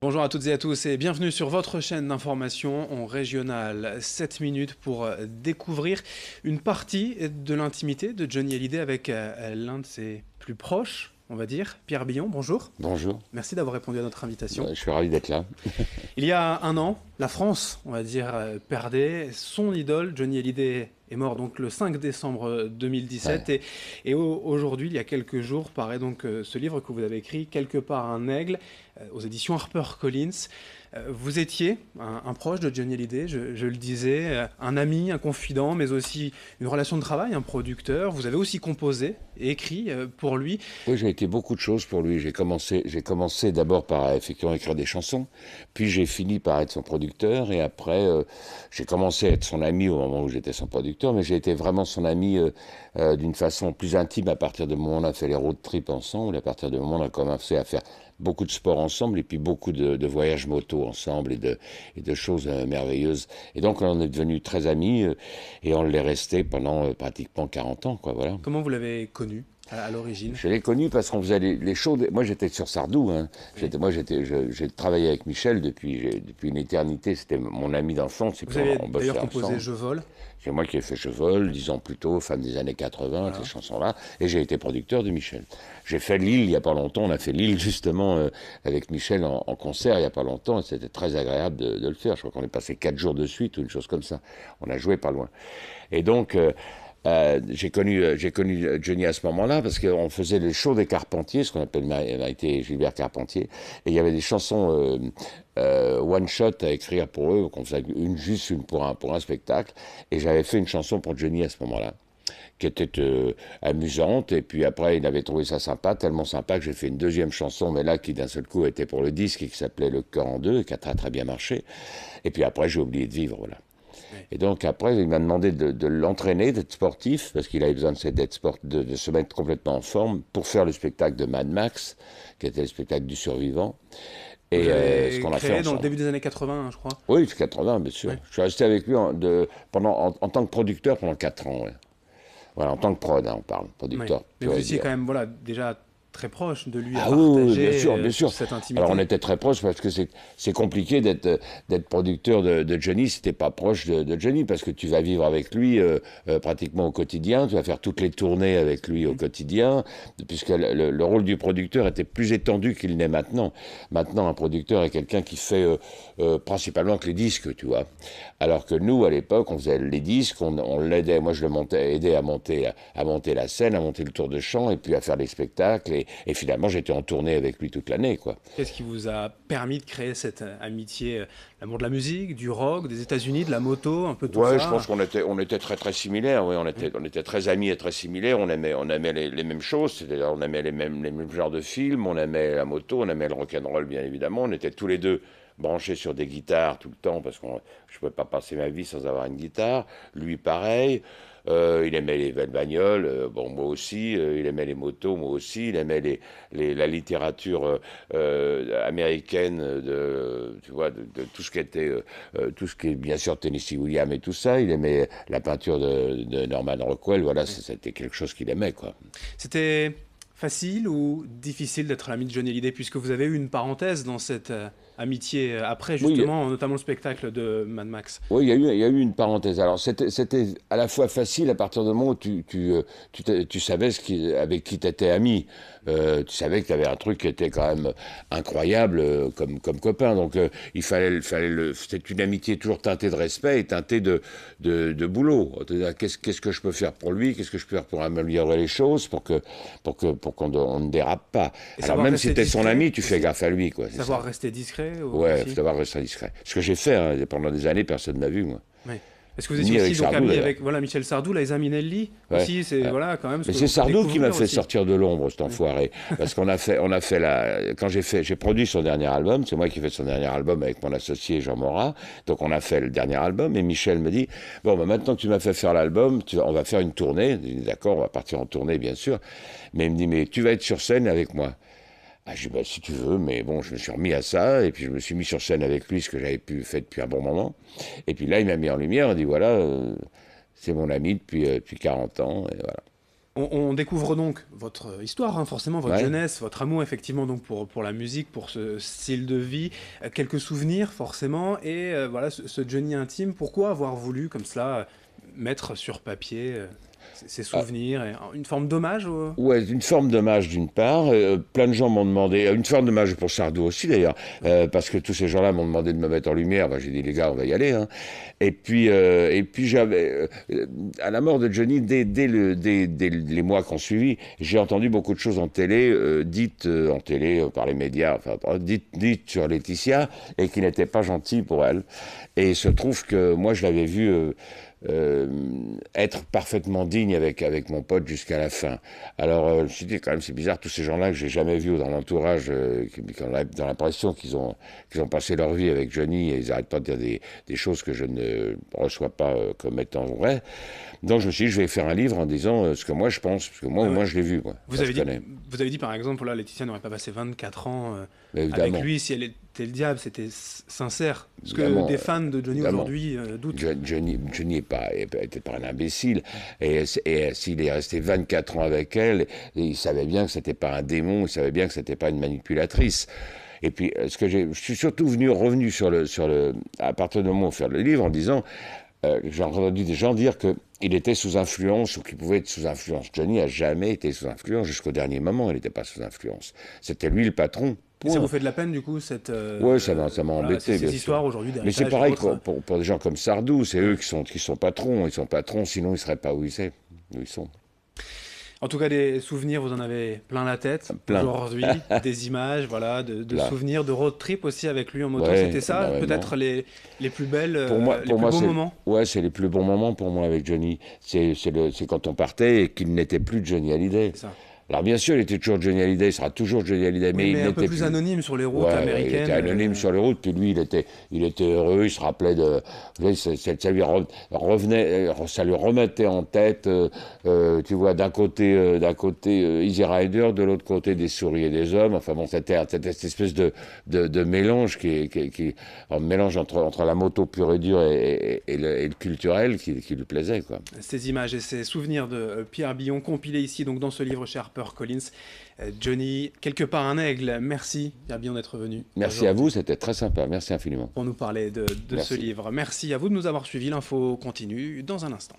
Bonjour à toutes et à tous et bienvenue sur votre chaîne d'information en régional. 7 minutes pour découvrir une partie de l'intimité de Johnny Hallyday avec l'un de ses plus proches, on va dire, Pierre Billon. Bonjour. Bonjour. Merci d'avoir répondu à notre invitation. Je suis ravi d'être là. Il y a un an, la France, on va dire, perdait son idole. Johnny Hallyday est mort donc le 5 décembre 2017. Ouais. Et aujourd'hui, il y a quelques jours, paraît donc ce livre que vous avez écrit, Quelque part un aigle, aux éditions HarperCollins. Vous étiez un proche de Johnny Hallyday, je le disais, un ami, un confident, mais aussi une relation de travail, un producteur. Vous avez aussi composé et écrit pour lui. Oui, j'ai été beaucoup de choses pour lui. J'ai commencé d'abord par effectivement écrire des chansons, puis j'ai fini par être son producteur, et après j'ai commencé à être son ami au moment où j'étais son producteur, mais j'ai été vraiment son ami d'une façon plus intime à partir du moment où on a fait les road trips ensemble, à partir du moment où on a commencé à faire beaucoup de sport ensemble, et puis beaucoup de voyages moto ensemble, et de choses merveilleuses. Et donc on est devenus très amis, et on l'est resté pendant pratiquement 40 ans, quoi, voilà. Comment vous l'avez connu à l'origine? Je l'ai connu parce qu'on faisait les shows. Moi, j'étais sur Sardou. Hein. Oui. J'ai travaillé avec Michel depuis une éternité. C'était mon ami d'enfance. Et Vous puis avez on bossait d'ailleurs composé ensemble. Je vole. C'est moi qui ai fait Je vole, 10 ans plus tôt, fin des années 80, Voilà. ces chansons-là. Et j'ai été producteur de Michel. J'ai fait Lille il n'y a pas longtemps. On a fait Lille justement avec Michel en concert il n'y a pas longtemps. Et c'était très agréable de le faire. Je crois qu'on est passé 4 jours de suite ou une chose comme ça. On a joué pas loin. Et donc... j'ai connu Johnny à ce moment-là parce qu'on faisait les shows des Carpentiers, ce qu'on appelle Maïté et Gilbert Carpentier, et il y avait des chansons one shot à écrire pour eux, qu'on faisait juste une pour un spectacle, et j'avais fait une chanson pour Johnny à ce moment-là qui était amusante, et puis après il avait trouvé ça sympa, tellement sympa que j'ai fait une deuxième chanson, mais là qui d'un seul coup était pour le disque et qui s'appelait Le cœur en deux, et qui a très très bien marché, et puis après j'ai oublié de vivre, voilà. Et donc après, il m'a demandé de l'entraîner, d'être sportif, parce qu'il avait besoin de se mettre complètement en forme pour faire le spectacle de Mad Max, qui était le spectacle du survivant. Vous Et ce l'avez qu'on a fait créé dans le ensemble. début des années 80, je crois. Oui, jusqu'à 80, bien sûr. Ouais. Je suis resté avec lui en tant que producteur pendant 4 ans. Ouais. Voilà, en tant que prod, hein, on parle, Oui. producteur. Mais Tu vous vas étiez dire. quand même voilà, déjà très proche de lui à Ah oui, oui, oui, bien partager sûr, bien sûr. cette intimité. Alors on était très proches parce que c'est compliqué d'être producteur de Johnny si t'es pas proche de Johnny, parce que tu vas vivre avec lui pratiquement au quotidien, tu vas faire toutes les tournées avec lui au quotidien, puisque le rôle du producteur était plus étendu qu'il n'est maintenant. Maintenant, un producteur est quelqu'un qui fait principalement que les disques, tu vois. Alors que nous, à l'époque, on faisait les disques, on l'aidait, moi je le aidais à monter la scène, à monter le tour de chant, et puis à faire les spectacles, et finalement j'étais en tournée avec lui toute l'année, quoi. Qu'est-ce qui vous a permis de créer cette amitié, l'amour de la musique, du rock, des États-Unis, de la moto, un peu tout Ouais, ça? je pense on était très très similaires, oui, on était très amis et très similaires, on aimait les mêmes choses, c'est-à-dire on aimait les mêmes genres de films, on aimait la moto, on aimait le rock'n'roll bien évidemment, on était tous les deux branchés sur des guitares tout le temps, parce que je ne pouvais pas passer ma vie sans avoir une guitare, lui pareil. Il aimait les belles bagnoles, bon, moi aussi, il aimait les motos, moi aussi, il aimait la littérature américaine, tu vois, de tout ce qui était, tout ce qui est bien sûr Tennessee Williams et tout ça, il aimait la peinture de Norman Rockwell, voilà, c'était quelque chose qu'il aimait, quoi. C'était facile ou difficile d'être l'ami de Johnny Hallyday, puisque vous avez eu une parenthèse dans cette amitié après, Oui, justement, notamment le spectacle de Mad Max? oui, il y a eu une parenthèse. Alors, c'était à la fois facile à partir du moment où tu savais avec qui tu étais ami. Tu savais que tu avais un truc qui était quand même incroyable comme copain. Donc, c'était une amitié toujours teintée de respect et teintée de boulot. Qu'est-ce que je peux faire pour lui? Qu'est-ce que je peux faire pour améliorer les choses, pour qu'on ne dérape pas? Et Alors, savoir même si rester tu es son discret ami, tu fais aussi. gaffe à lui, quoi. C'est Savoir ça. rester discret Ouais, il faut aussi. savoir rester discret. Ce que j'ai fait, hein, pendant des années, personne ne m'a vu, moi. Oui. Est-ce que vous étiez Ni aussi avec donc Sardou, ami d'ailleurs. avec voilà, Michel Sardou, Liza Minnelli Ouais. aussi, c'est voilà, quand même ce Mais que c'est l'on peut Sardou qui m'a découvrir fait aussi. sortir de l'ombre, cet enfoiré. Parce on a fait quand j'ai produit son dernier album, c'est moi qui ai fait son dernier album avec mon associé Jean Morat, donc on a fait le dernier album, et Michel me dit, bon, bah, maintenant que tu m'as fait faire l'album, on va faire une tournée. Je dis, d'accord, on va partir en tournée, bien sûr. Mais il me dit, mais tu vas être sur scène avec moi. Ah, je dis, bah, si tu veux, mais bon, je me suis remis à ça, et puis je me suis mis sur scène avec lui, ce que j'avais pu faire depuis un bon moment. Et puis là, il m'a mis en lumière, il dit, voilà, c'est mon ami depuis 40 ans, et voilà. On découvre donc votre histoire, hein, forcément, votre Ouais. jeunesse, votre amour effectivement donc pour la musique, pour ce style de vie, quelques souvenirs forcément, et voilà ce Johnny intime. Pourquoi avoir voulu comme cela mettre sur papier ces souvenirs, et une forme d'hommage Ouais, une forme d'hommage d'une part. Plein de gens m'ont demandé, une forme d'hommage pour Sardou aussi d'ailleurs, parce que tous ces gens-là m'ont demandé de me mettre en lumière. Ben, j'ai dit les gars, on va y aller. Hein. Et puis j'avais, à la mort de Johnny, dès les mois qui ont suivi, j'ai entendu beaucoup de choses en télé, dites en télé par les médias, enfin dites sur Laetitia, et qui n'étaient pas gentilles pour elle. Et il se trouve que moi je l'avais vu. Être parfaitement digne avec mon pote jusqu'à la fin. Alors, je me suis dit, quand même, c'est bizarre, tous ces gens-là que j'ai jamais vus dans l'entourage, qui ont dans l'impression qu'ils ont passé leur vie avec Johnny et ils n'arrêtent pas de dire des choses que je ne reçois pas comme étant vraies. Donc, je me suis dit, je vais faire un livre en disant ce que moi je pense, parce que moi, Ah ouais. moi je l'ai vu, moi. Vous Ça, avez je connais. vous avez dit par exemple, là, Laetitia n'aurait pas passé 24 ans Mais avec évidemment, lui si elle était le diable, c'était sincère. Ce que évidemment, des fans de Johnny évidemment. aujourd'hui doutent. Johnny était pas un imbécile. Et s'il est resté 24 ans avec elle, il savait bien que c'était pas un démon, il savait bien que c'était pas une manipulatrice. Et puis, je suis surtout revenu à partir du moment où faire le livre en disant, j'ai entendu des gens dire qu'il était sous influence ou qu'il pouvait être sous influence. Johnny a jamais été sous influence jusqu'au dernier moment, il n'était pas sous influence. C'était lui le patron. Et ça Point. vous fait de la peine du coup Ouais, ça m'a embêté, bien ces sûr. histoires aujourd'hui Mais c'est d'héritage et pareil autres. pour des gens comme Sardou, c'est eux qui sont patrons. Ils sont patrons, sinon ils ne seraient pas où ils sont. En tout cas, des souvenirs, vous en avez plein la tête Plein. aujourd'hui, des images, voilà, de Plein. souvenirs, de road trip aussi avec lui en moto. Ouais, C'était ça, énormément. peut-être les plus belles, les Pour plus moi, beaux moments. ouais, c'est les plus bons moments pour moi avec Johnny. C'est quand on partait et qu'il n'était plus Johnny Hallyday. C'est ça. Alors bien sûr, il était toujours Johnny Hallyday, il sera toujours Johnny Hallyday, Oui, mais il mais un peu n'était plus plus. anonyme sur les routes Ouais, il américaines. était anonyme sur les routes, puis lui, il était heureux, il se rappelait de. Vous voyez, ça lui revenait, ça lui remettait en tête, tu vois, d'un côté Easy Rider, de l'autre côté des souris et des hommes. Enfin bon, c'était cette espèce de mélange un mélange entre la moto pure et dure et le culturel qui lui plaisait, quoi. Ces images et ces souvenirs de Pierre Billon compilés ici donc dans ce livre chez HarperCollins. Johnny, quelque part un aigle. Merci Pierre Billon d'être venu. Merci à vous, c'était très sympa. Merci infiniment. Pour nous parler de ce Merci. livre. Merci à vous de nous avoir suivis. L'info continue dans un instant.